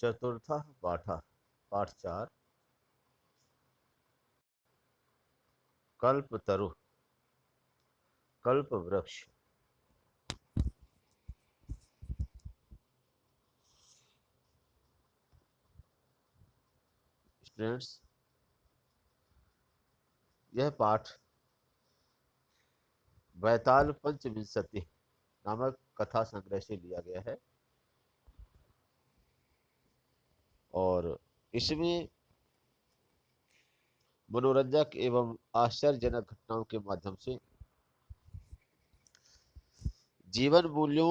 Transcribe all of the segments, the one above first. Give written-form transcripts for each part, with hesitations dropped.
चतुर्थ पाठ पाठ 4 कल्पतरु कल्प वृक्ष। स्टूडेंट्स, यह पाठ बैताल पंचविंशति नामक कथा संग्रह से लिया गया है और इसमें मनोरंजक एवं आश्चर्यजनक घटनाओं के माध्यम से जीवन मूल्यों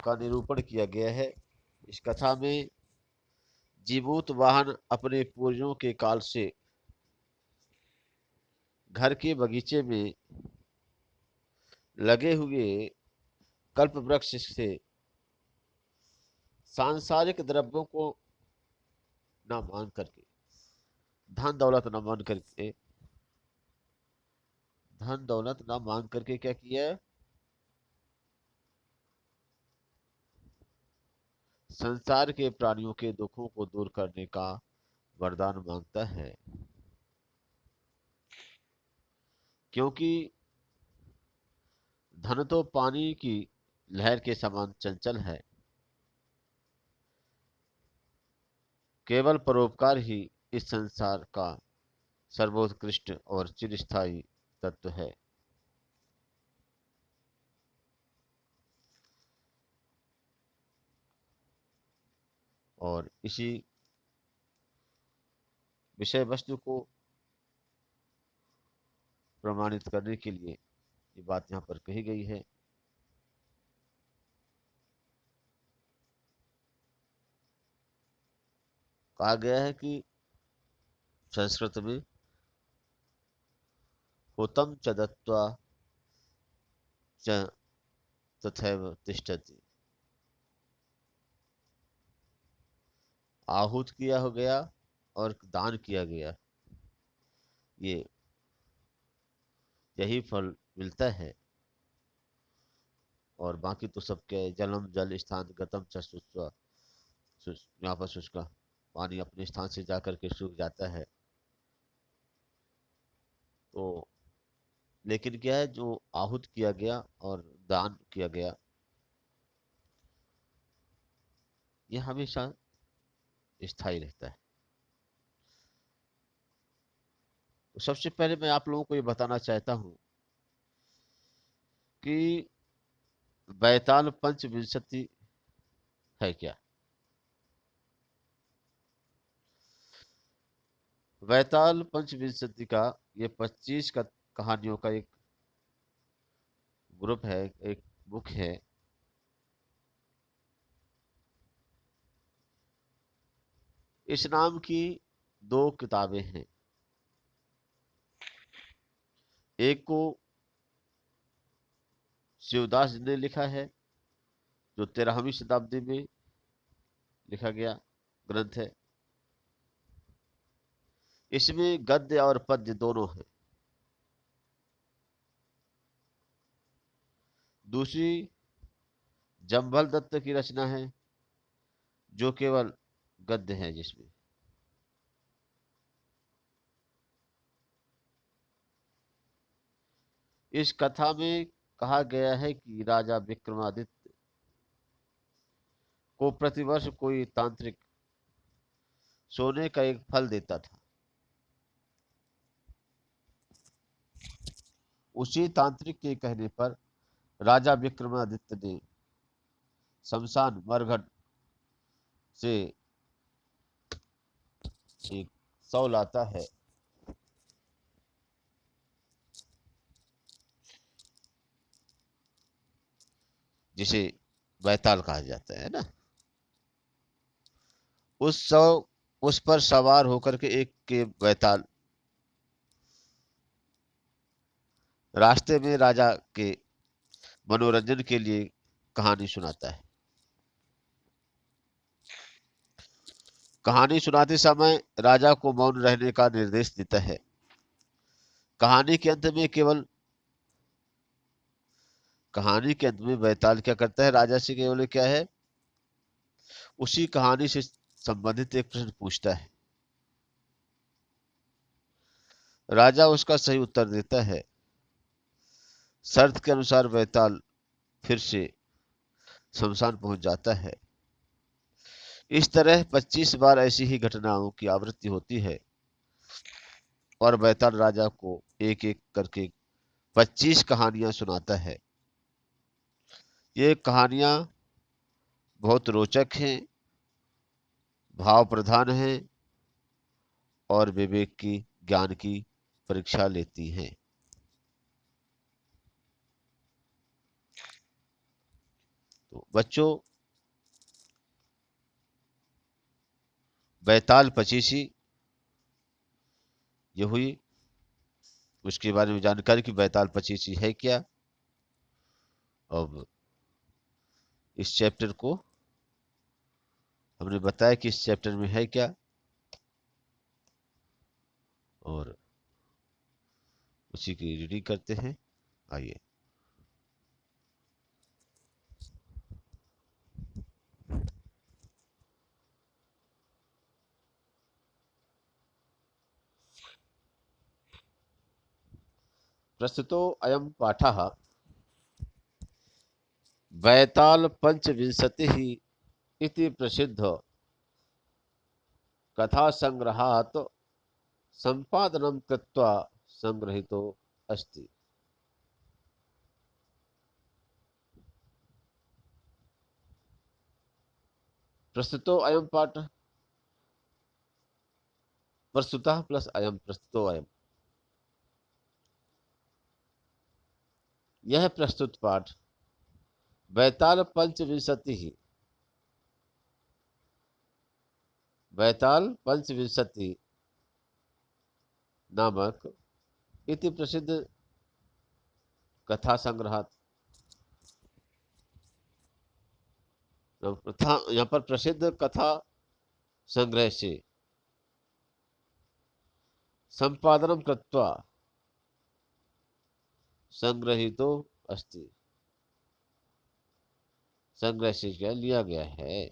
का निरूपण किया गया है। इस कथा में जीमूत वाहन अपने पूर्वजों के काल से घर के बगीचे में लगे हुए कल्प वृक्ष से सांसारिक द्रव्यों को न मान करके, धन दौलत न मान करके, धन दौलत न मान करके क्या किया है, संसार के प्राणियों के दुखों को दूर करने का वरदान मांगता है। क्योंकि धन तो पानी की लहर के समान चंचल है, केवल परोपकार ही इस संसार का सर्वोत्कृष्ट और चिरस्थायी तत्व है। और इसी विषय वस्तु को प्रमाणित करने के लिए ये बात यहाँ पर कही गई है। कहा गया है कि संस्कृत में हुतम च दत्त्वा च तथैव तिष्ठति, आहूत किया हो गया और दान किया गया, ये यही फल मिलता है। और बाकी तो सबके जलम जल स्थान गतम च शुष्क, यहाँ पर शुष्क पानी अपने स्थान से जाकर के सूख जाता है। तो लेकिन क्या है, जो आहूत किया गया और दान किया गया यह हमेशा स्थायी रहता है। तो सबसे पहले मैं आप लोगों को ये बताना चाहता हूं कि बैताल पंचविंशति है क्या। बैताल पंचविंशति का ये 25 का कहानियों का एक ग्रुप है, एक बुक है। इस नाम की 2 किताबें हैं। एक को शिवदास जी ने लिखा है, जो 13वीं शताब्दी में लिखा गया ग्रंथ है। इसमें गद्य और पद्य दोनों हैं। दूसरी जम्भल दत्त की रचना है, जो केवल गद्य है, जिसमें इस कथा में कहा गया है कि राजा विक्रमादित्य को प्रतिवर्ष कोई तांत्रिक सोने का एक फल देता था। उसी तांत्रिक के कहने पर राजा विक्रमादित्य ने शमशान मरघट से एक सौ लाता है, जिसे बैताल कहा जाता है ना। उस पर सवार होकर के एक के बैताल रास्ते में राजा के मनोरंजन के लिए कहानी सुनाता है। कहानी सुनाते समय राजा को मौन रहने का निर्देश देता है। कहानी के अंत में बैताल क्या करता है, राजा से केवल क्या है, उसी कहानी से संबंधित एक प्रश्न पूछता है। राजा उसका सही उत्तर देता है। शर्त के अनुसार बैताल फिर से शमशान पहुंच जाता है। इस तरह 25 बार ऐसी ही घटनाओं की आवृत्ति होती है और बैताल राजा को एक एक करके 25 कहानियां सुनाता है। ये कहानियां बहुत रोचक हैं, भाव प्रधान हैं और विवेक की, ज्ञान की परीक्षा लेती हैं। तो बच्चों, बैताल पचीसी ये हुई, उसके बारे में जानकारी कि बैताल पचीसी है क्या। अब इस चैप्टर को हमने बताया कि इस चैप्टर में है क्या, और उसी की रीडिंग करते हैं। आइए। प्रस्तुतो अयं पाठः बैताल पंचविंशतिः इति प्रसिद्ध कथा संग्रहात् संपादनं कृत्वा संग्रहितो अस्ति। प्रस्तुतो अयं पाठ, प्रस्तुतः प्लस अयं, प्रस्तुतो अयं, यह प्रस्तुत पाठ बैताल पंचविंशति, बैताल पंचविंशति नामक इति प्रसिद्ध कथा संग्रहात, यहाँ पर प्रसिद्ध कथा संग्रह से संपादनम कृत्वा संग्रहितो अस्ति, संग्रह से क्या लिया गया है।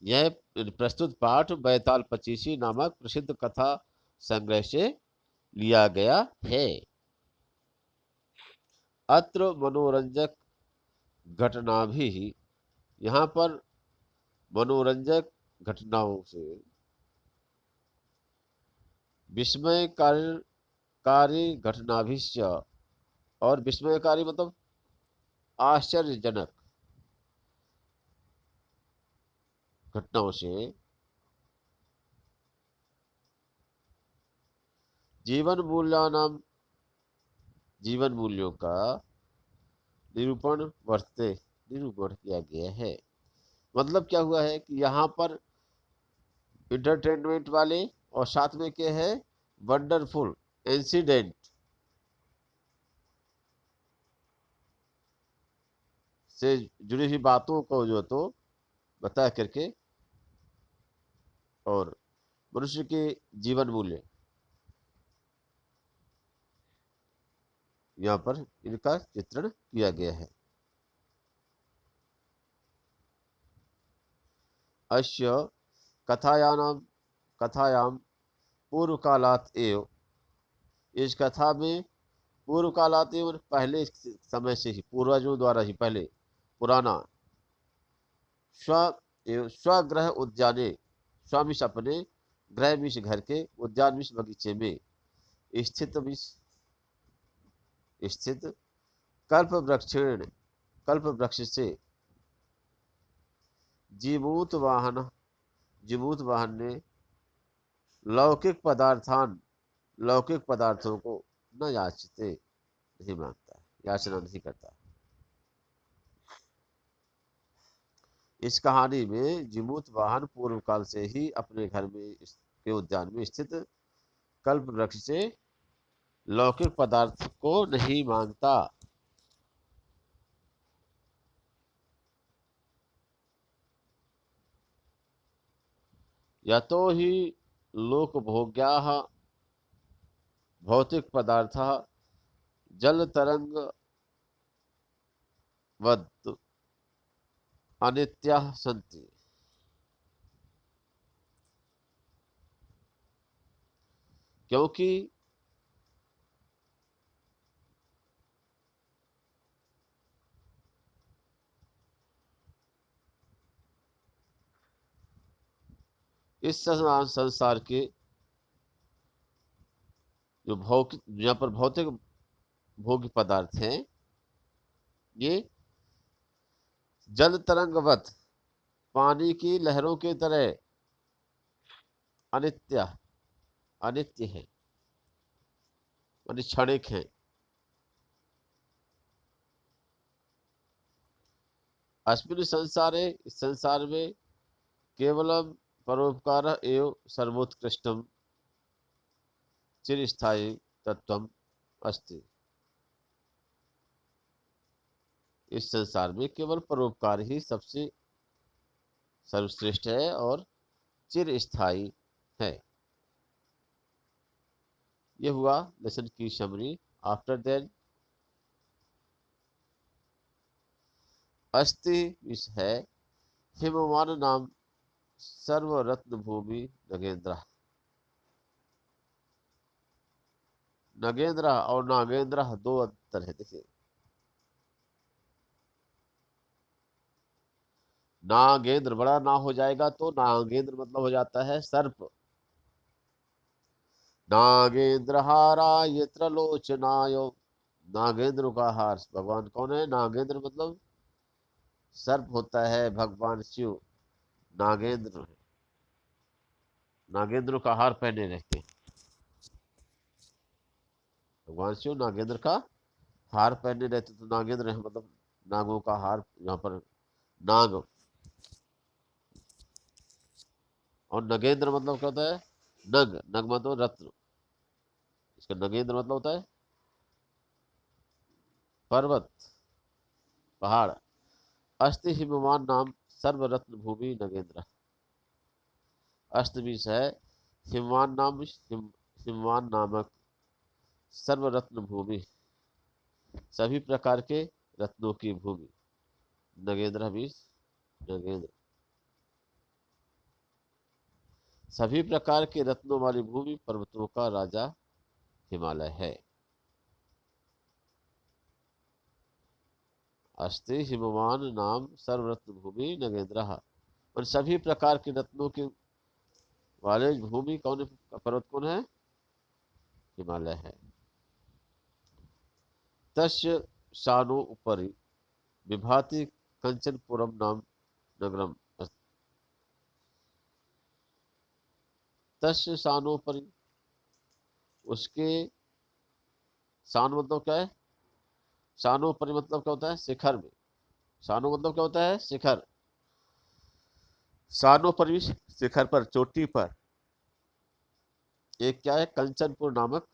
यह प्रस्तुत पाठ बैताल पचीसी नामक प्रसिद्ध कथा संग्रह से लिया गया है। अत्र मनोरंजक घटना भी, यहाँ पर मनोरंजक घटनाओं से विस्मयकारी घटनाभिश्च, और विस्मयकारी मतलब आश्चर्यजनक घटनाओं से जीवन मूल्यानां, जीवन मूल्यों का निरूपण किया गया है। मतलब क्या हुआ है कि यहाँ पर इंटरटेनमेंट वाले और साथ में क्या है, वंडरफुल इंसिडेंट से जुड़ी हुई बातों को जो तो बता करके, और मनुष्य के जीवन मूल्य यहाँ पर इनका चित्रण किया गया है। अस्य कथायां पूर्व कालात एव, इस कथा में पूर्व कालात एव पहले समय से ही, पूर्वजों द्वारा ही पहले, पुराना, स्व स्वग्रह उद्याने, स्वामिश अपने गृह मिश घर के, उद्यान मिश बगीचे में, स्थित मिश स्थित कल्प वृक्षेण, कल्प वृक्ष से, जीमूत वाहन ने लौकिक पदार्थान, लौकिक पदार्थों को न याचते, नहीं मांगता, याचना नहीं करता। इस कहानी में जीमूत वाहन पूर्व काल से ही अपने घर में के उद्यान में स्थित कल्प वृक्ष से लौकिक पदार्थ को नहीं मांगता। यतो ही लोकभोग्याः भौतिक पदार्थाः जल तरंग वद अनित्याः सन्ति। क्योंकि इस संसार के जो भौतिक, यहाँ पर भौतिक भोग्य पदार्थ हैं, ये जल तरंगवत पानी की लहरों की तरह अनित्य अनित्य है, यानी क्षणिक है। अस्मिन् संसारे, इस संसार में केवलम परोपकार एवं सर्वोत्कृष्टम चिरस्थायी तत्वम अस्ति। इस संसार में केवल परोपकार ही सबसे सर्वश्रेष्ठ है और चिरस्थायी है। ये हुआ लेसन की समरी। आफ्टर दैट अस्ति विष है हिमवान नाम सर्वरत्न भूमि नगेंद्र। नगेंद्र और नागेंद्र दो अंतर है। देखिए, नागेंद्र बड़ा ना हो जाएगा तो नागेंद्र मतलब हो जाता है सर्प। नागेंद्र हाराय त्रिलोचनाय, नागेंद्र का हार भगवान कौन है? नागेंद्र मतलब सर्प होता है भगवान शिव, नागेंद्र है। नागेंद्र का हार पहने रहते हैं भगवान शिव, नागेंद्र का हार पहने रहते, तो नागेंद्र है मतलब नागों का हार। यहाँ पर नाग, और नगेंद्र मतलब क्या होता है? नग, नग मतलब रत्न। इसका नगेंद्र मतलब होता है पर्वत, पहाड़। अस्ति हिमवान नाम सर्वरत्न भूमि नगेंद्र। अस्त बीस है हिमवान नाम, हिमवान नामक सर्वरत्न भूमि, सभी प्रकार के रत्नों की भूमि। नगेंद्र बीस, नगेंद्र सभी प्रकार के रत्नों वाली भूमि, पर्वतों का राजा हिमालय है। अस्ति हिमवान नाम सर्वरत्न भूमि नगेंद्र। और सभी प्रकार के रत्नों के वाले भूमि कौन है? पर्वत कौन है? हिमालय है। तस्य शानो उपरि विभाति कंचनपुरम नाम नगरम। तस्य शानोपरि, उसके शान मतलब क्या है? शानोपरि मतलब क्या होता है? शिखर में। शानो मतलब क्या होता है? शिखर। शानोपरि शिखर पर, चोटी पर एक क्या है? कंचनपुर नामक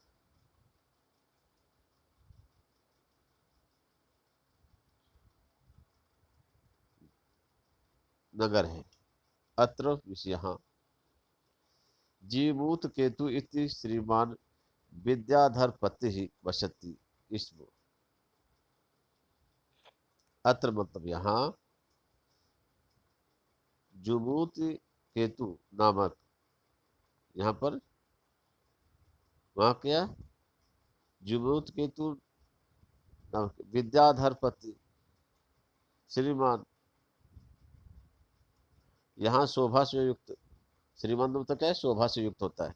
नगर है। अत्र यहाँ जीमूत केतु इति श्रीमान विद्याधरपति ही वसति इसमें। अत्र मतलब यहाँ जुमूत केतु नामक, यहाँ पर वहाँ क्या? जुमूत केतु नामक विद्याधरपति श्रीमान, यहाँ शोभा से युक्त। श्रीमान मतलब क्या है? शोभा से युक्त होता है।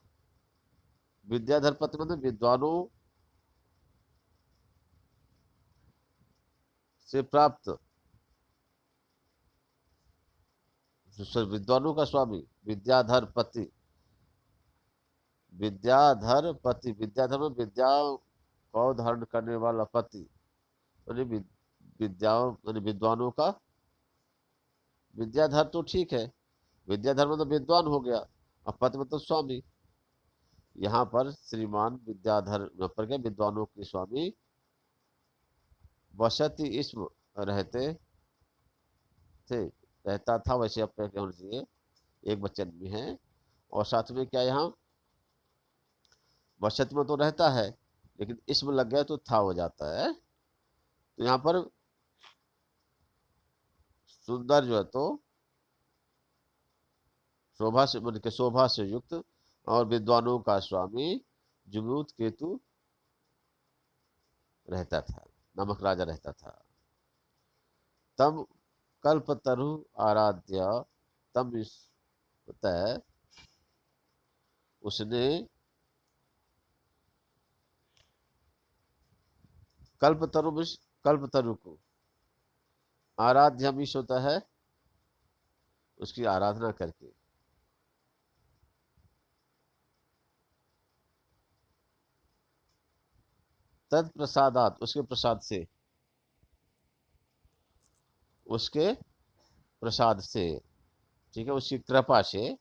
विद्याधरपति मतलब विद्वानों से प्राप्त, विद्वानों का स्वामी। विद्याधरपति, विद्याधरपति, विद्याधर में विद्या को धारण करने वाला पति, यानी विद्याओं यानी विद्वानों का। विद्याधर तो ठीक है, विद्याधर मतलब विद्वान हो गया, और पति मतलब स्वामी। यहाँ पर श्रीमान विद्याधर पर क्या? विद्वानों के स्वामी। वसति इसमें रहते थे, रहता था, वैसे अब क्या होना चाहिए? एक वचन भी है। और साथ में क्या यहाँ वसत में तो रहता है, लेकिन इसमें लग गया तो था हो जाता है। तो यहाँ पर सुंदर जो है तो शोभा से मन के शोभा से युक्त और विद्वानों का स्वामी जुमूत केतु रहता था, नमक राजा रहता था। तम कल्पतरु आराध्य, तम इस होता है उसने कल्पतरु में कल्पतरु को आराध्य मिश होता है उसकी आराधना करके, तत्प्रसादात उसके प्रसाद से, उसके प्रसाद से, ठीक है, उसकी कृपा से,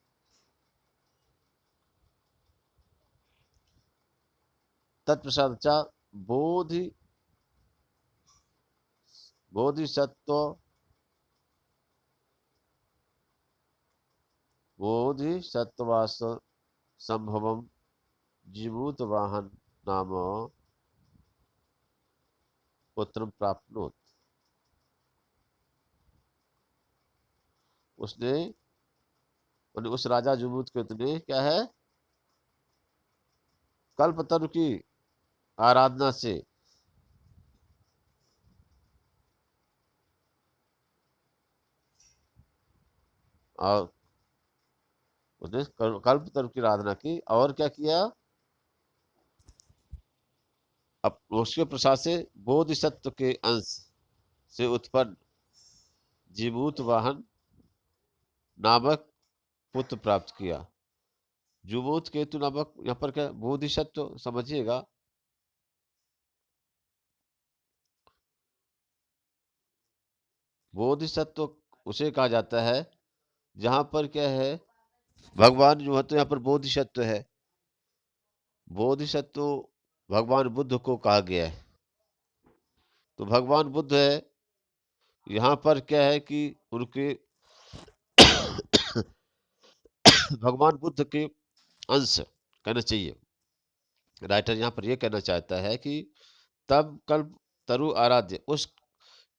तत्प्रसाद चा बोधि बोधिसत्व बोधिसत्वास संभवम जीवूत वाहन नाम पुत्रम प्राप्नोत। उसने उस राजा जुमूत के ने क्या है, कल्पतरु की आराधना से और उसने कल्पतरु की आराधना की और क्या किया, अब उसके प्रसाद से बोधिसत्व के अंश से उत्पन्न जीवूत वाहन नामक पुत्र प्राप्त किया। जुबूत केतु नामक यहाँ पर क्या बोधिसत्व समझिएगा, बोधिसत्व उसे कहा जाता है जहां पर क्या है भगवान जो है तो यहाँ पर बोधिसत्व है। बोधिसत्व भगवान बुद्ध को कहा गया है। तो भगवान बुद्ध है, यहाँ पर क्या है कि उनके भगवान बुद्ध के अंश कहना चाहिए। राइटर यहाँ पर यह कहना चाहता है कि तब कल्प तरु आराध्य उस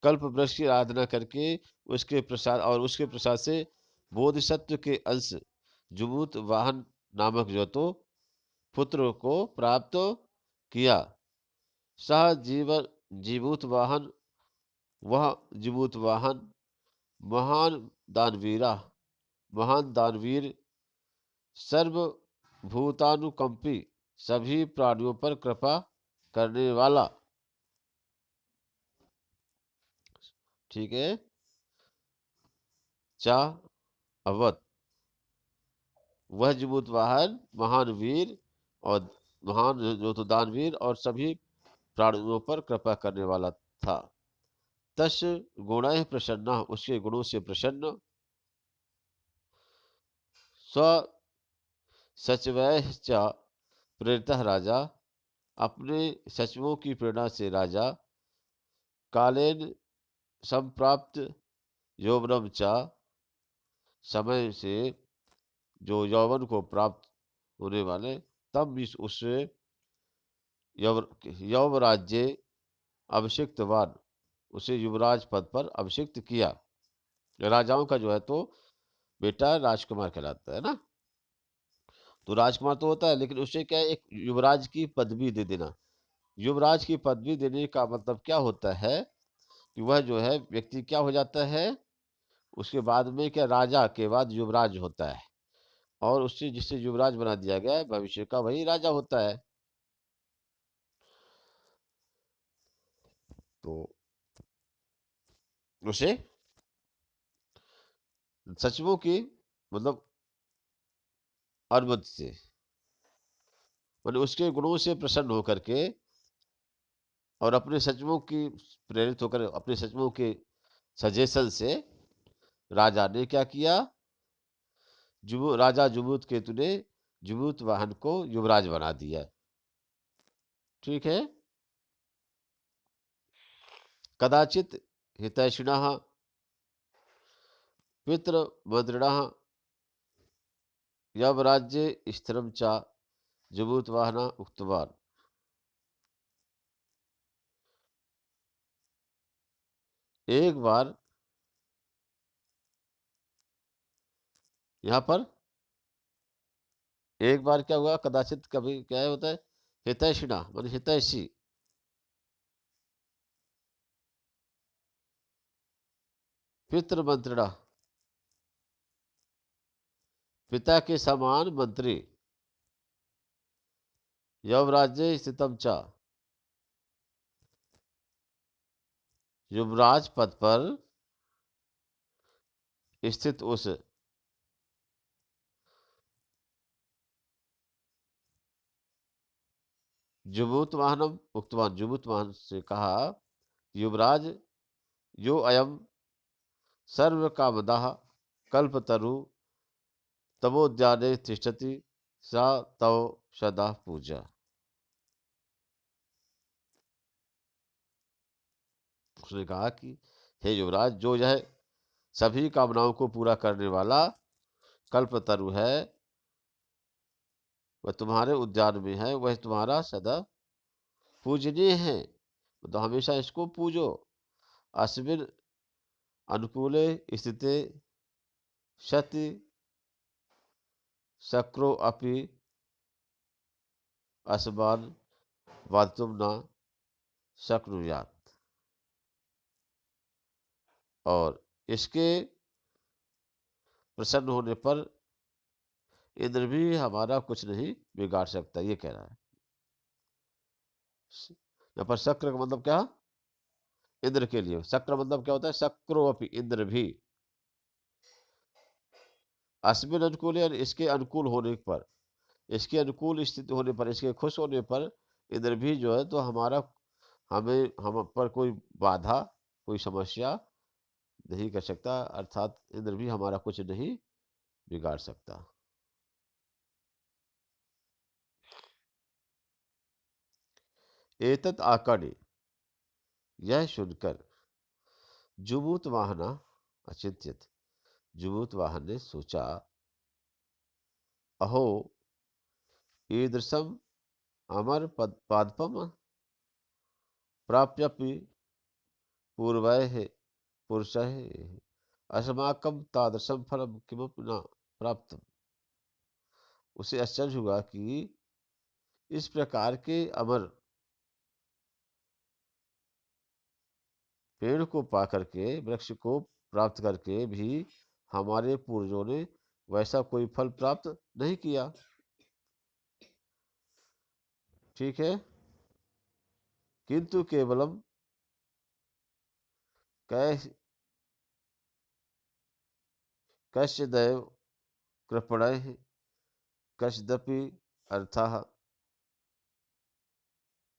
कल्प वृक्ष की आराधना करके उसके प्रसाद से बोधिसत्व के अंश जुमूत वाहन नामक जो तो पुत्र को प्राप्त किया। सह जीवन जीवूत वाहन, वह जीवूत वाहन महान दानवीरा महान दानवीर सर्वभूतानुकंपी सभी प्राणियों पर कृपा करने वाला, ठीक है, चा अवत वह जीवूत वाहन महान वीर और महान जो तो दानवीर और सभी प्राणियों पर कृपा करने वाला था। तस् गुण प्रसन्न उसके गुणों से प्रसन्न, स्व सचवय प्रेरित राजा अपने सचिवों की प्रेरणा से राजा कालेन संप्राप्त यौवनम चा समय से जो यौवन को प्राप्त होने वाले तब भी उससे यौवराज्य अभिषिक्तवान उसे युवराज पद पर अभिषिक्त किया। राजाओं का जो है तो बेटा राजकुमार कहलाता है ना। तो राजकुमार तो होता है लेकिन उसे क्या है एक युवराज की पदवी दे देना। युवराज की पदवी देने का मतलब क्या होता है कि वह जो है व्यक्ति क्या हो जाता है उसके बाद में क्या राजा के बाद युवराज होता है और उससे जिससे युवराज बना दिया गया है भविष्य का वही राजा होता है। तो उसे सचिवों की मतलब अनुमति से मतलब उसके गुणों से प्रसन्न होकर के और अपने सचिवों की प्रेरित होकर अपने सचिवों के सजेशन से राजा ने क्या किया, राजा जुबूत केतु ने जुबूत वाहन को युवराज बना दिया। ठीक है। कदाचित हितैषिणः पितृमद्रिणः यवराज्ये स्थिरं च जुबूत वाहन उक्तवान। एक बार यहाँ पर एक बार क्या हुआ, कदाचित कभी क्या होता है, हितैषिणा मान हितैषी, पितृमंत्रिणा पिता के समान मंत्री, यवराज्य स्थितम च युवराज पद पर स्थित उस जुमूत वाहनम उक्तवान, जुमूत वाहन से कहा, युवराज यो अयम सर्व कामदाह कल्पतरु तमोद्याने तिष्ठति सा तव सदा पूजा। उसने कहा कि हे युवराज, जो यह सभी कामनाओं को पूरा करने वाला कल्पतरु है, वह तुम्हारे उद्यान में है, वह तुम्हारा सदा पूजनीय है, तो हमेशा इसको पूजो। अस्मिन अनुकूले स्थिते सति शक्रो अपि असमान वादतुम न शक्नुयात। और इसके प्रसन्न होने पर इंद्र भी हमारा कुछ नहीं बिगाड़ सकता, ये कह रहा है। यहाँ पर शक्र का मतलब क्या, इंद्र के लिए। शक्र मतलब क्या होता है, शक्रो अपि, इंद्र भी। अस्मिन अनुकूल, इसके अनुकूल होने पर, इसके अनुकूल स्थिति होने पर, इसके खुश होने पर इंद्र भी जो है तो हमारा, हमें, हम पर कोई बाधा, कोई समस्या नहीं कर सकता, अर्थात इंद्र भी हमारा कुछ नहीं बिगाड़ सकता। एतत् आकर्ण्य, यह सुनकर, जुमूत वाहना अचिंत्यत, जुमूत वाहन ने सोचा, अहो ईदृशम अमर पादपम प्राप्यपि पूर्वैः पुरुषैः अस्माकं तादृशं फलं किमपि न प्राप्तम्। उसे आश्चर्य हुआ कि इस प्रकार के अमर पेड़ को पा करके, वृक्ष को प्राप्त करके भी हमारे पूर्वजों ने वैसा कोई फल प्राप्त नहीं किया। ठीक है, किंतु केवलम कश्चिदैव कृपणैः कश्चिदपि अर्थः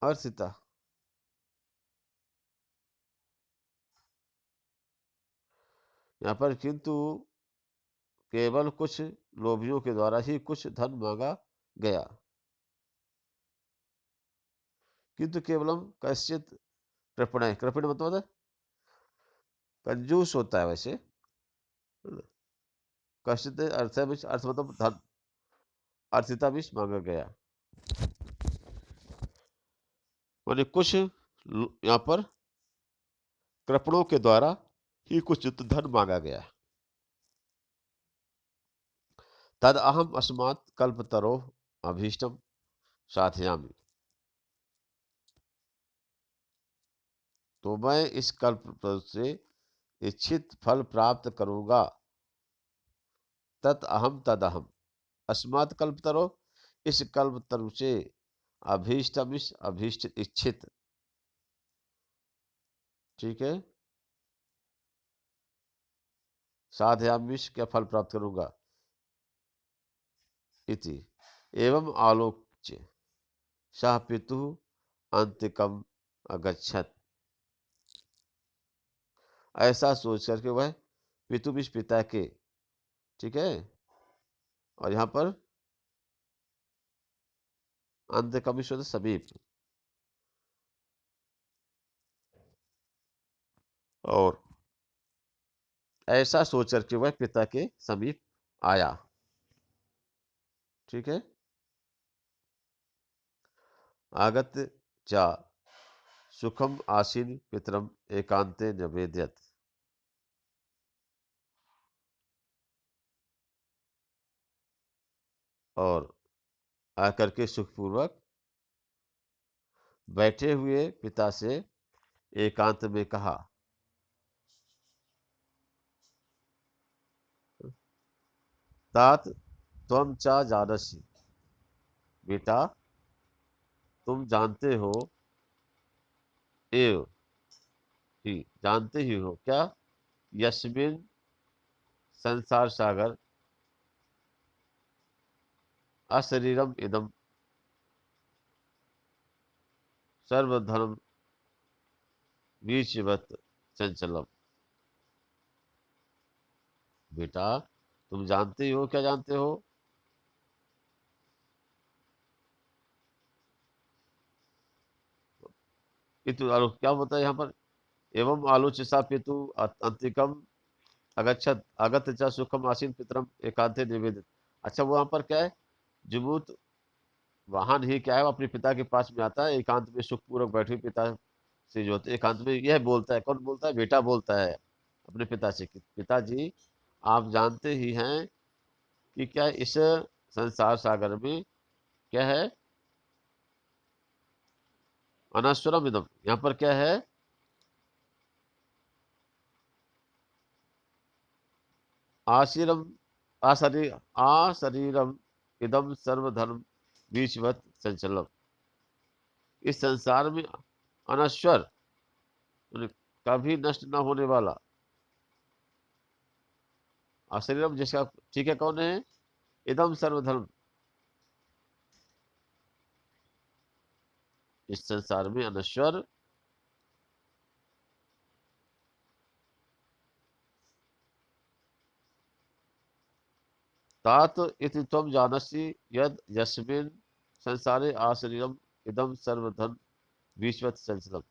अर्थितः। यहाँ पर किंतु केवल कुछ लोभियों के द्वारा ही कुछ धन मांगा गया। किंतु केवलम कश्चित कृपण, कृपण मतलब कंजूस होता है वैसे। कश्चित अर्थ है, अर्थ मतलब धन, अर्थिता भी मांगा गया, माने कुछ यहाँ पर कृपणों के द्वारा ही कुछ धन मांगा गया। तद अहम अस्मात् कल्पतरो अभीष्टम साधयामि, तो मैं इस कल्प से इच्छित फल प्राप्त करूंगा। तत् अहम तद अहम, अस्मात् कल्पतरो, इस कल्पतरु से, अभीष्टम इस अभीष्ट इच्छित, ठीक है, साधयामिष क्या फल प्राप्त करूंगा, इति एवं आलोच्य सह पितु अंतिकम अगच्छत। ऐसा सोच करके वह पितुमिष पिता के, ठीक है, और यहाँ पर अंतिकम समीप, और ऐसा सोच करके वह पिता के समीप आया। ठीक है, आगत चा सुखम आसीन पितरम एकांते निवेदयत। और आकर के सुखपूर्वक बैठे हुए पिता से एकांत में कहा, तात त्वं च जानसि, बेटा तुम जानते हो, एव ही जानते ही हो क्या, यस्मिन संसार सागर अशरीरम इदम सर्वधर्म बीजवत चंचलम। बेटा तुम जानते हो, क्या जानते हो, पितु क्या होता है यहाँ पर, एवं आलोच्य सा पितु अंतिकम अगच्छत आगत च सुखम आसीन पितरम एकांते निवेदित। अच्छा वो यहाँ पर क्या है, जुबूत वाहन ही क्या है, वो अपने पिता के पास में आता है, एकांत में सुखपूर्वक बैठे हुए पिता से जो होते एकांत में यह बोलता है, कौन बोलता है, बेटा बोलता है अपने पिता से कि पिताजी आप जानते ही हैं कि क्या इस संसार सागर में क्या है, अनश्वरम इदम, यहाँ पर क्या है, आशीरम आशरीरम इदम सर्वधर्म बीजवत चंचलम। इस संसार में अनश्वर यानी कभी नष्ट न होने वाला, अशरीरम जिसका ठीक है कौन है, इदम सर्वधर्म, इस संसार में अनश्वर तात इति त्वं जानसि यद यस्मिन् संसारे आशरीरम इदम सर्वधन विश्वत संचलम।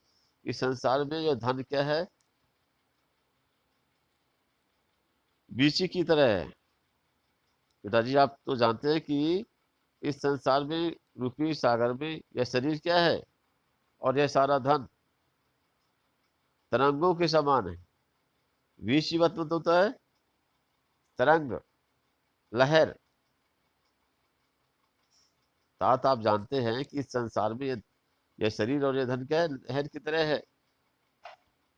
इस संसार में यह धन क्या है, बीची की तरह है। पिताजी आप तो जानते हैं कि इस संसार में रूपी सागर में यह शरीर क्या है और यह सारा धन तरंगों के समान है। विषवत मतलब होता है तरंग, लहर। तात आप जानते हैं कि इस संसार में यह शरीर और यह धन क्या है, लहर की तरह है,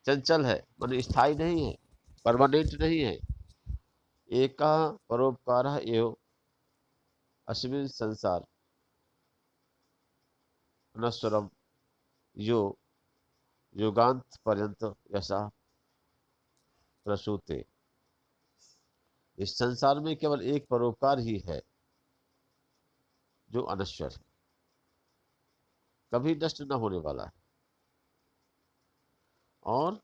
चंचल है, माने स्थायी नहीं है, परमानेंट नहीं है। एका परोपकार एव अस्मिन् संसार अनश्वरम यो युगांत पर्यंत यशा प्रसूते। इस संसार में केवल एक परोपकार ही है जो अनश्वर है, कभी नष्ट न होने वाला है और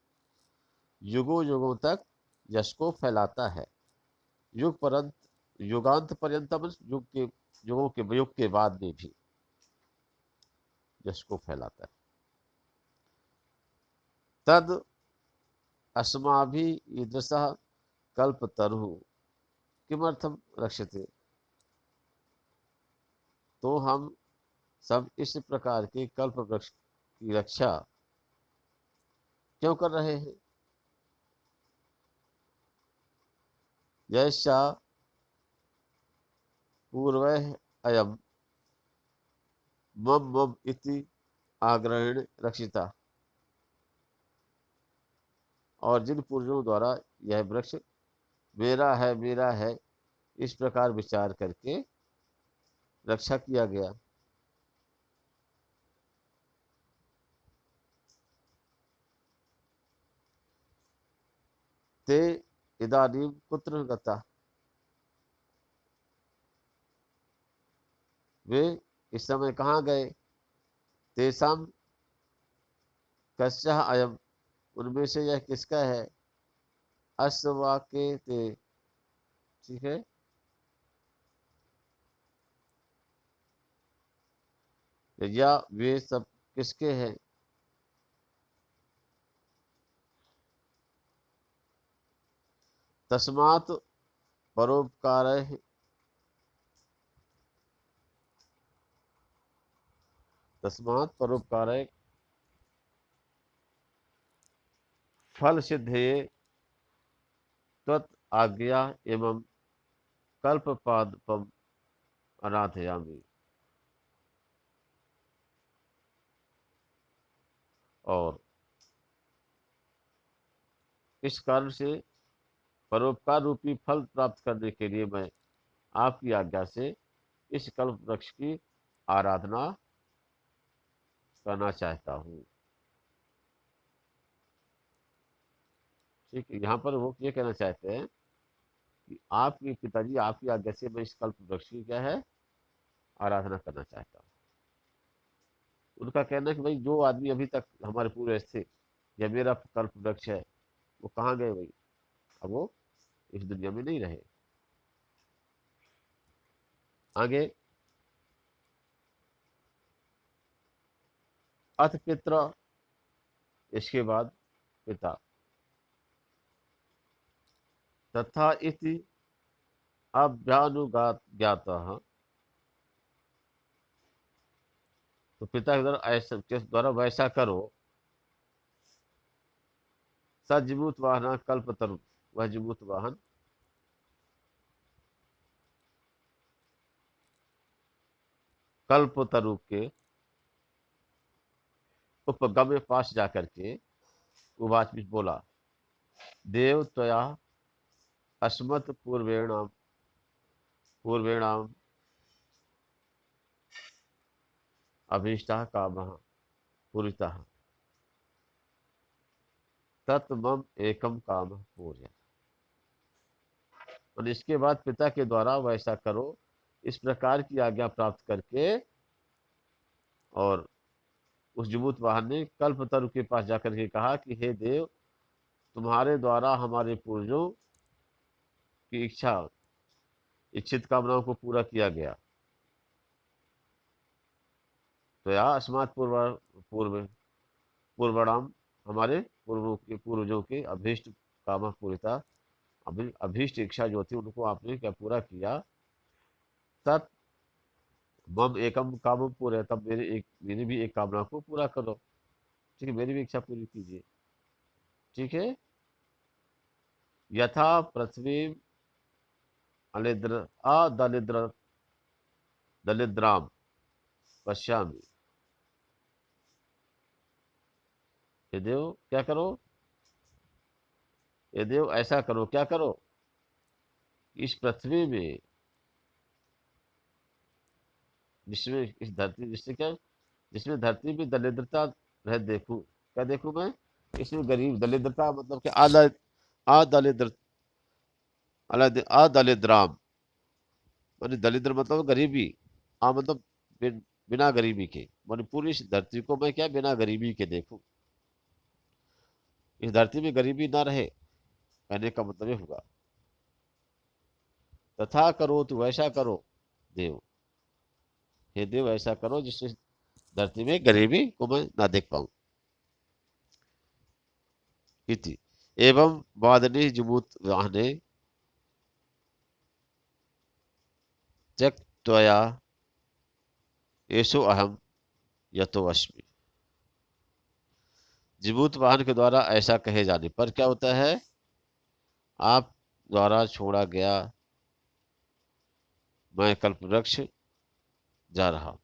युगों युगों तक यश को फैलाता है। युग परंत युगांत पर्यंत युग के युगों के युग के बाद में भी यश को फैलाता है। तद अस्माभि ईदृशः कल्पतरुः किमर्थम रक्षते। तो हम सब इस प्रकार के कल्प वृक्ष की रक्षा क्यों कर रहे हैं। जैसा पूर्वः अयम मम मम इति आग्रहेण रक्षिता। और जिन पुरुषों द्वारा यह वृक्ष मेरा है इस प्रकार विचार करके रक्षा किया गया। ते इदानीं कुत्र गता, वे इस समय कहाँ गए। तेषां कस्यः अयम, उनमें से यह किसका है। अस्वाके ते, ठीक है, या वे सब किसके हैं। तस्मात् परोपकारः, तस्मात् परोपकारः फल सिद्धये त्वत् आज्ञा एवं कल्पपादपम अनाथयामी। और इस कारण से परोपकार रूपी फल प्राप्त करने के लिए मैं आपकी आज्ञा से इस कल्प वृक्ष की आराधना करना चाहता हूँ। ठीक है, यहाँ पर वो ये कहना चाहते हैं कि आपके पिताजी आपकी आज्ञा से मैं इस कल्प वृक्ष की क्या है आराधना करना चाहता हूँ। उनका कहना है कि भाई जो आदमी अभी तक हमारे पूर्वज थे या मेरा कल्प वृक्ष है वो कहाँ गए भाई, अब वो इस दुनिया में नहीं रहे। आगे, अथ पित्र, इसके बाद पिता, तथा इति अभ्यानुगात ज्ञातः, तो पिता के द्वारा ऐसा के द्वारा वैसा करो। सजीमूत वाहन कल्पतरु, वह जीमूत वाहन कल्पतरु के उपगम में पास जाकर के उवाच में बोला, देव त्वया अस्मत् पूर्वेणाम अभीष्टः कामः पूरितः तत् मम एकम काम पूर्य। और इसके बाद पिता के द्वारा वैसा करो, इस प्रकार की आज्ञा प्राप्त करके, और उस जुबूत वाहन ने कल्पतरु के पास जाकर के कहा कि हे देव, तुम्हारे द्वारा हमारे पूर्वजों की इच्छित कामनाओं को पूरा किया गया। तो या अस्मात् पूर्व पूर्वणाम, हमारे पूर्वजों के अभीष्ट काम पूरिता, अभीष्ट इच्छा जो थी उनको आपने क्या पूरा किया। तत् मम एकम काम पूरे, तब मेरी भी एक कामना को पूरा करो। ठीक है, मेरी भी इच्छा पूरी कीजिए। ठीक है, यथा पृथ्वी अलिद्र अदलिद्र दलिद्राम पश्यामि। ये देव क्या करो, ये देव ऐसा करो, क्या करो, इस पृथ्वी में, जिसमें इस धरती, जिससे क्या, जिसमें धरती में दरिद्रता रह देखूं, क्या देखूं मैं, इसमें गरीब, दरिद्रता मतलब क्या, अदलिद्र अदलिद्राम, माने दलिद्र मतलब गरीबी, मतलब बिना गरीबी के, माने पूरी इस धरती को मैं क्या बिना गरीबी के देखूं, इस धरती में गरीबी ना रहे, कहने का मतलब ये हुआ। तथा करो तो वैसा करो देव, हे देव ऐसा करो जिससे धरती में गरीबी को मैं ना देख पाऊं। इति एवं वादनी जुमूत वाहने त्यक्त्वया एषो अहम यतो अस्मि। जिबूत वाहन के द्वारा ऐसा कहे जाने पर क्या होता है, आप द्वारा छोड़ा गया मैं कल्पवृक्ष जा रहा हूं।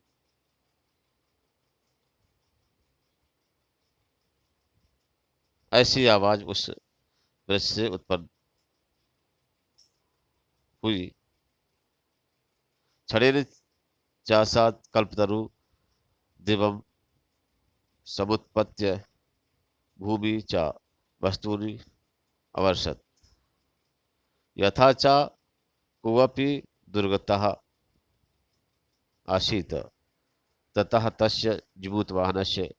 ऐसी आवाज उस वृक्ष से उत्पन्न हुई। छड़ेन चासात कल्पतरु दिवम समुत्पत्य भूमि च वस्तूनि अवर्षत, यथा च कोऽपि दुर्गतः आसीत् ततः तस्य जिबूतवाहनस्य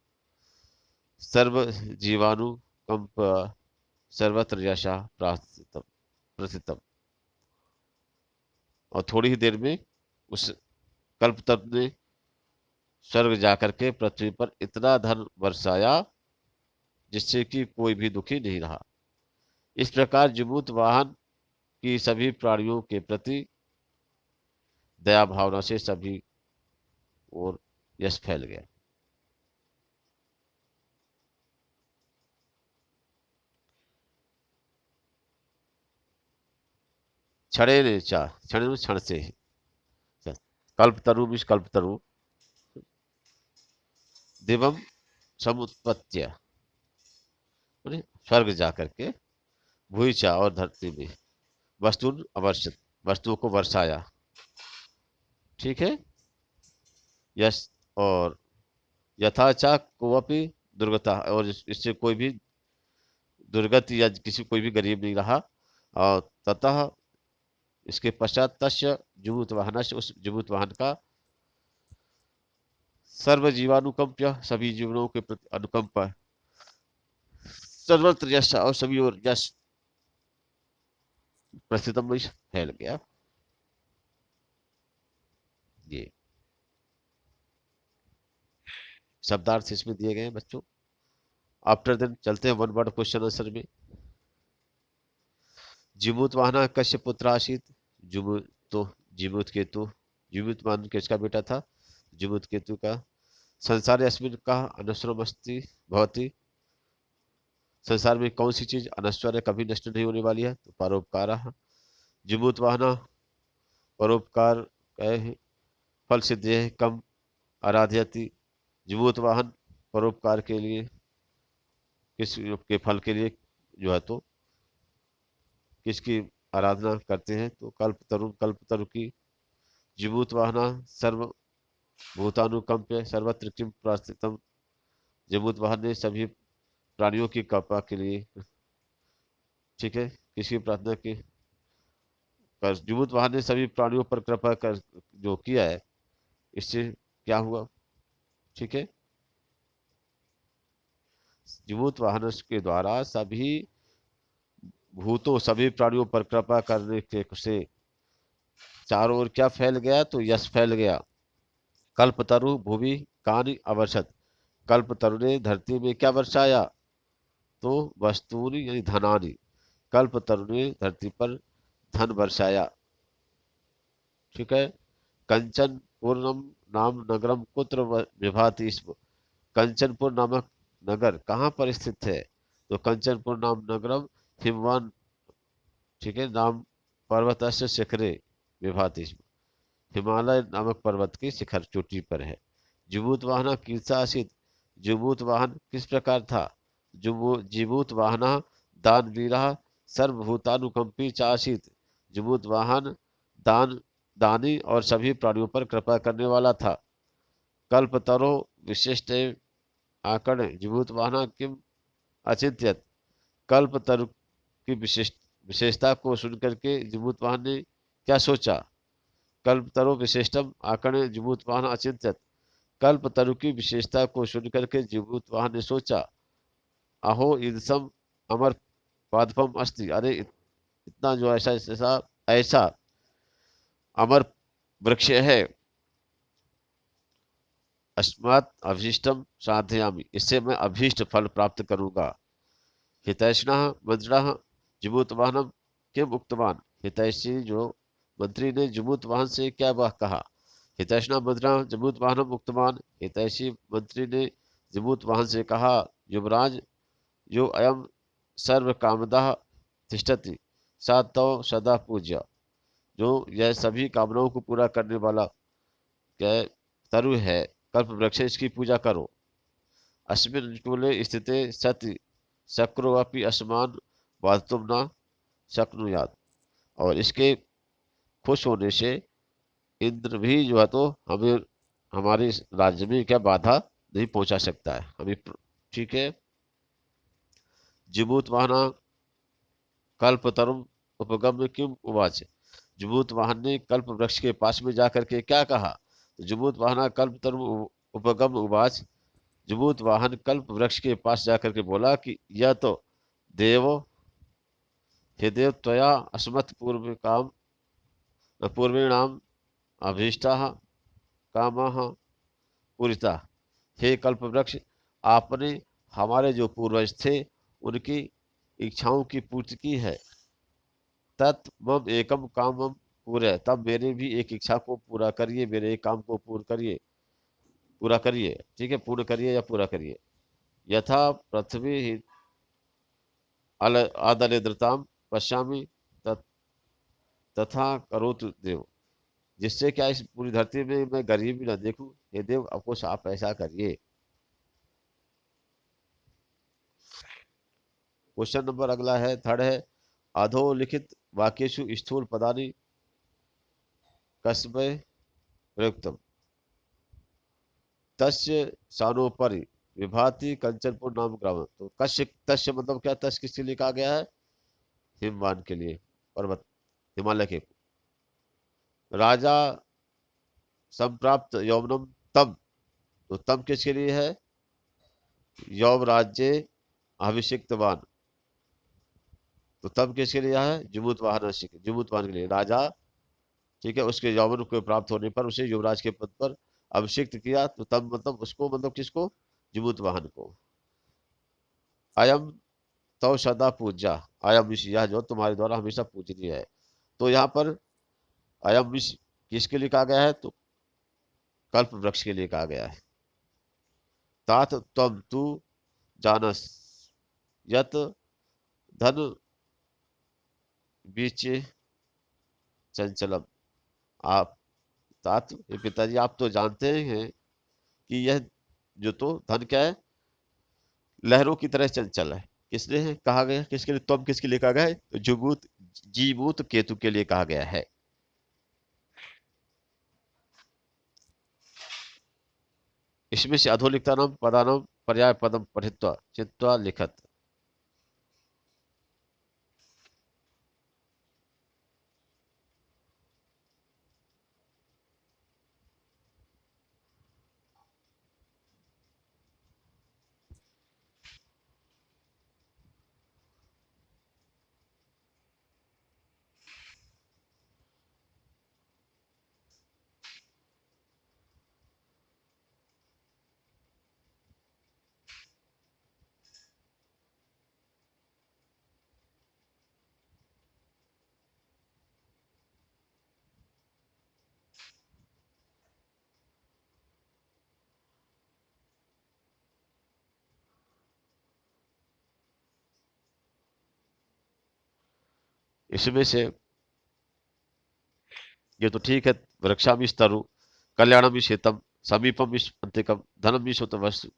सर्वजीवानुकंप सर्वत्र यशः प्रस्थितम्। और थोड़ी ही देर में उस कल्पतरु ने स्वर्ग जाकर के पृथ्वी पर इतना धन बरसाया जिससे कि कोई भी दुखी नहीं रहा। इस प्रकार जिबूत वाहन की सभी प्राणियों के प्रति दया भावना से सभी और यश फैल गया। क्षणे ने चा, क्षण में क्षण से ही, कल्पतरु मीन्स कल्पतरु, दिवम समुत्पत्त्य माने स्वर्ग जा करके, भूइचा और धरती में, वस्तुन अवर्षित वस्तुओं को वर्षाया, ठीक है। यस, और यथाचा कोअपि दुर्गता, और इससे कोई भी दुर्गत या किसी कोई भी गरीब नहीं रहा। और ततः इसके पश्चात तस्य जुबूत वाहन, उस जुबूत वाहन का सर्व जीवानुकंप्य सभी जीवनों के प्रति अनुकंपा, सर्वत्र यश और सभी और यश प्रस्थितम फैल गया। ये शब्दार्थ इसमें दिए गए हैं बच्चों। आफ्टर देन चलते हैं वन वर्ड क्वेश्चन आंसर में। जिमूत वाहना कश्यप पुत्र आशित, जुमूत तो जिमूत केतु, जिमूत मान किसका बेटा था, जिमूत केतु का। संसार अस्मिन का अनश्वरम अस्ति भवति, संसार में कौन सी चीज अनश्वर है, कभी नष्ट नहीं होने वाली है, तो परोपकार। जिमूत वाहना परोपकार है, फल सिद्ध है कम आराध्यति, जिमूत वाहन परोपकार के लिए, किस के फल के लिए जो है तो किसकी आराधना करते हैं, तो कल्प तरु की। जिमूत वाहना सर्व भूतानुकंप्य सर्वत्र किम प्रास्थितम, जिमूत वाहन ने सभी प्राणियों की कृपा के लिए, ठीक है, किसकी प्रार्थना की, कर जिमूत वाहन ने सभी प्राणियों पर कृपा कर जो किया है, इससे क्या हुआ, ठीक है। जिमूत वाहन के द्वारा सभी भूतों सभी प्राणियों पर कृपा करने के से चारों ओर क्या फैल गया, तो यश फैल गया। कल्पतरु भूमि कानि अवर्षत, कल्पतरु ने धरती में क्या वर्षाया, तो वस्तुनि यानी धनानि, कल्पतरु ने धरती पर धन वर्षाया, ठीक है। कंचन पूर्णम नाम नगरम कुत्र विभाति स्म, कंचनपुर नामक नगर कहाँ पर स्थित है, तो कंचनपुर नाम नगरम हिमवान, ठीक है, नाम पर्वतस्य शिखरे विभाति स्म, हिमालय नामक पर्वत की शिखर चोटी पर है। जुबूत वाहना कीर्सा आसित, जुबूत वाहन किस प्रकार था, जिबूत वाहना दान वीरा सर्वभूतानुकंपी चाशित, जुबूत वाहन दान दानी और सभी प्राणियों पर कृपा करने वाला था। कल्पतरो विशिष्ट आकर्ण जिबूत वाहना किम अचिंत्यत, कल्पतरु की विशेषता को सुनकर के जिबूत वाहन ने क्या सोचा, कल्पतरु विशिष्टम आकर्ण जिबूत वाहन अचिंत्यत, कल्पतरु की विशेषता को सुनकर के जिबूत वाहन ने सोचा, अहो ईदसम अमर पादपम अस्ति, अरे इतना जो ऐसा ऐसा ऐसा अमर वृक्ष है, अस्मात् अभीष्टम साधयामि, इससे मैं अभीष्ट फल प्राप्त करूंगा। हितैषिणः मंत्रिणः जिबूतवाहनम किम उक्तवान, हितैषी जो मंत्री ने जिबूतवाहन से क्या वह कहा, हितैषिणः मंत्रिणः जिबूतवाहनम उक्तवान, हितैषी मंत्री ने जिबूतवाहन से कहा, युवराज यो अयम सर्व कामदः तिष्ठति सा तव सदा पूज्य, जो यह सभी कामनाओं को पूरा करने वाला क्या तरु है, कल्प वृक्ष इसकी पूजा करो। अस्मिन् अनुकूले स्थिते सति शक्रोऽपि अस्मान् बाधितुं न शक्नुयात्, और इसके खुश होने से इंद्र भी जो है तो हमें हमारे राज्य में क्या बाधा नहीं पहुंचा सकता है हमें, ठीक है। जिबूत वाहना कल्पतरुम उपगम्य किम उवाच, जुबूत वाहन ने कल्प वृक्ष के पास में जाकर के क्या कहा, जुबूत वाहना कल्पतरुम उपगम उवाच, जुबूत वाहन कल्प वृक्ष के पास जाकर के बोला कि यह तो देव हे देव त्वया अस्मत् पूर्व काम पूर्वेणाम अभीष्टा कामः पूरिता, हे कल्प वृक्ष आपने हमारे जो पूर्वज थे उनकी इच्छाओं की पूर्ति की है, तत् मम एकम कामम पूरे, तब मेरे भी एक इच्छा को पूरा करिए, मेरे एक काम को पूरा करिए, ठीक है, पूर्ण करिए या पूरा करिए। यथा पृथ्वी ही आदलेद्रताम पश्यामि तथा करोतु देव, जिससे क्या इस पूरी धरती में मैं गरीबी न देखूं। हे देव, अब कुछ आप ऐसा करिए। क्वेश्चन नंबर अगला है, थर्ड है, अधोलिखित वाक्येषु स्थूल पदानि कस्मै प्रयुक्तम तस्य सानोपरि विभाति कंचनपुर नाम ग्राम। तो कश्य, तस्य मतलब क्या, तस्य किसके लिए कहा गया है? हिमवान के लिए, पर्वत, हिमालय के। राजा संप्राप्त यौवनम तम, तो तम किसके लिए है? यौव राज्य अभिषिक्तवान, तो तम किसके लिए है? जुमूतवाहन, जुमूतवाहन के लिए राजा, ठीक है, उसके यौवन को प्राप्त होने पर उसे युवराज के पद पर अभिषिक्त किया। तो तब मतलब उसको, मतलब किसको? जुमूतवाहन को। अयम तो सदा पूजा, अयम ऋषि, यह जो तुम्हारे द्वारा हमेशा पूजनीय है। तो यहाँ पर अयम ऋषि किसके लिए कहा गया है? तो कल्प वृक्ष के लिए कहा गया है। तात त्वम तु जानस यत धन बीच चंचलम। आप, तात, ये पिताजी आप तो जानते हैं कि यह जो तो धन क्या है? लहरों की तरह चंचल है। किसने है कहा गया? किसके लिए? तुम किसके लिए कहा गया है? तो जुबूत, जीमूत केतु के लिए कहा गया है। इसमें से अधोलिखता नाम पदानाम पर्याय पदम पठित्वा चित्वा लिखत। इसमें से ये तो ठीक है, वृक्षामि स्तरु, कल्याणमि शेतम, समीपम अंतिकम, धनम सुत वस्तु।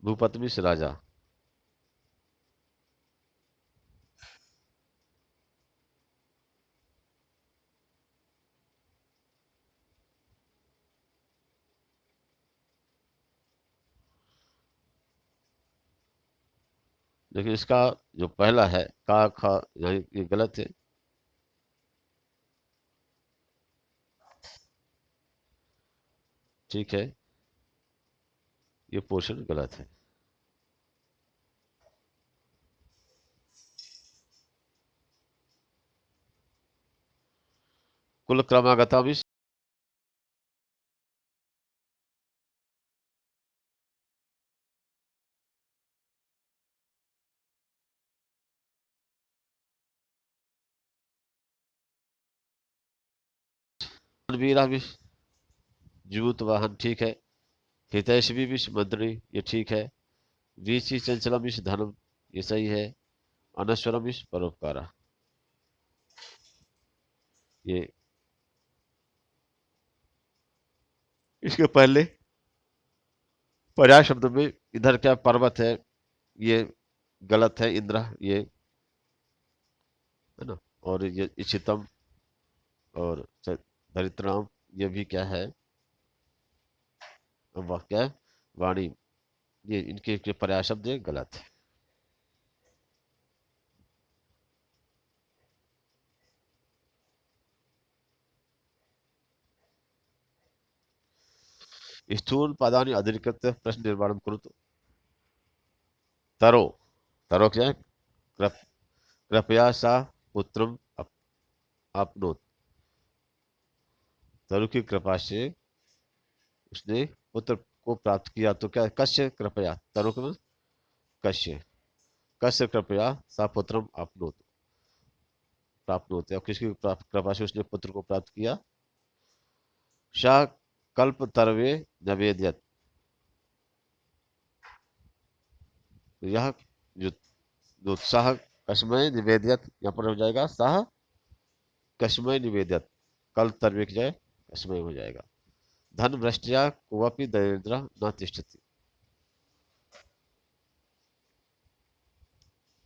भूपत्नी से राजा। लेकिन इसका जो पहला है का खा, यानी ये गलत है। ठीक है, ये पोर्शन गलत है। कुल क्रमागता भी वीरा भी, जूत वाहन ठीक है। हितैषवी भी मंत्री, ये ठीक है। वीसी चंचलम इस धर्म, ये सही है। अनश्वरम इस परोपकारा, ये इसके पहले पर्याय शब्द में इधर क्या पर्वत है, ये गलत है। इंद्र, ये है ना। और ये इच्छितम और दरिद्राम, ये भी क्या है? वह क्या है? वाणी, ये इनके के पर्याय शब्द ये गलत है। स्थूल पदानि अधिकृत प्रश्न निर्माण कुरुत। तरो, तरो क्या है? कृप, कृपया सा पुत्रम आपनोत, तरु की कृपा से उसने पुत्र को प्राप्त किया। तो क्या? कश्य कृपया, तरु का मतलब कश्य, कश्य कृपया सा पुत्रम आपनोत, प्राप्त होते हैं। किसकी कृपा से उसने पुत्र को प्राप्त किया? शाह कल्प तरवे नवेद्यत, तो यह जो जो उत्साह कस्मय निवेद्यत, यहाँ पर हो जाएगा सह कस्मय निवेद्यत, कल तर्वे की जगह कस्मय हो जाएगा। धन भ्रष्टया कोऽपि दरिद्र न तिष्ठति,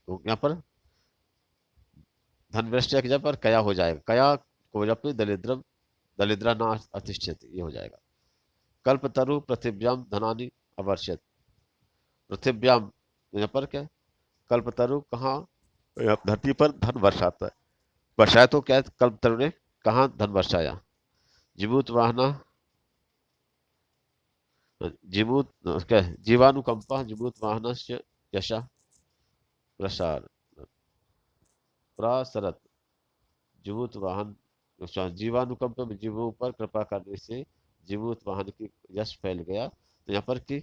तो यहाँ पर धन भ्रष्टया की जगह पर कया हो जाएगा, कया कोऽपि दरिद्रम दरिद्र न अतिष्ठति, ये हो जाएगा। कल्पतरु पृथिव्याम धनानि अवर्षयत्, पृथिव्याम यहाँ पर क्या, कल्पतरु कहाँ, यहाँ धरती पर धन बरसाता है, बरसाया तो क्या है, कल्पतरु ने कहाँ धन बरसाया। जीवूत वाहना, जीवूत क्या है, जीवानुकंपा जीवूत वाहनस्य यशः प्रसार प्रसरत, जीवूत वाहन, अच्छा, जीवानुकंप में जीवों पर कृपा करने से जीवूत वाहन की यश फैल गया, तो यहाँ पर की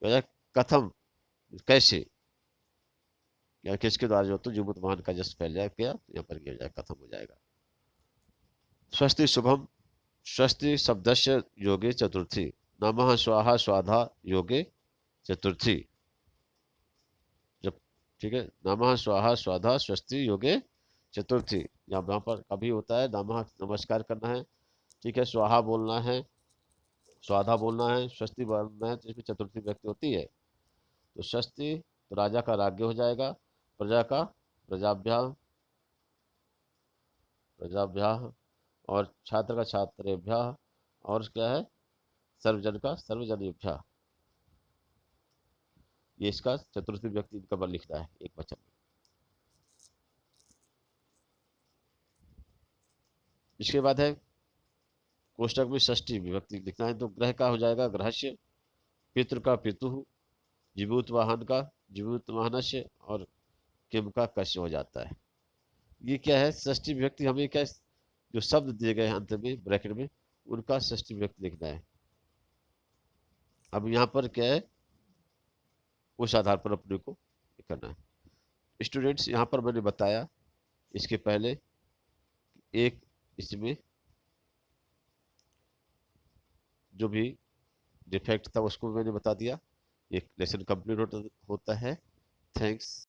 वजह कथम, कैसे, या किसके द्वारा जो तो जीवूत वाहन का यश फैल गया, तो यहाँ पर क्या हो जाएगा, कथम हो जाएगा। स्वस्ति शुभम, स्वस्ति शब्दस्य योगे चतुर्थी, नमः स्वाहा स्वाधा योगे चतुर्थी, जब ठीक है, नमः स्वाहा स्वाधा स्वस्ति योगे चतुर्थी, यहाँ पर कभी होता है नमः नमस्कार करना है, ठीक है, स्वाहा बोलना है, स्वाधा बोलना है, स्वस्ति बोलना है, तो इसमें चतुर्थी व्यक्ति होती है, तो स्वस्ति तो राजा का राज्य हो जाएगा, प्रजा का प्रजाभ्या प्रजाभ्या, और छात्र का छात्रेभ्या, और क्या है सर्वजन का सर्वजनेभ्या, ये इसका चतुर्थी व्यक्ति इनका बल लिखना है एक वचन में। इसके बाद है कोष्टक में षष्ठी विभक्ति लिखना है, तो ग्रह का हो जाएगा ग्रहस्य, पितृ का पितु, जीवूत वाहन का जीवूत वाहनस्य, और किम का कश्य हो जाता है। ये क्या है षष्ठी विभक्ति, हमें क्या जो शब्द दिए गए हैं अंत में ब्रैकेट में, उनका षष्ठी विभक्ति लिखना है। अब यहाँ पर क्या है, उस आधार पर अपने को करना है। स्टूडेंट्स, यहाँ पर मैंने बताया इसके पहले एक, इसमें जो भी डिफेक्ट था उसको मैंने बता दिया, एक लेसन कंप्लीट होता है। थैंक्स।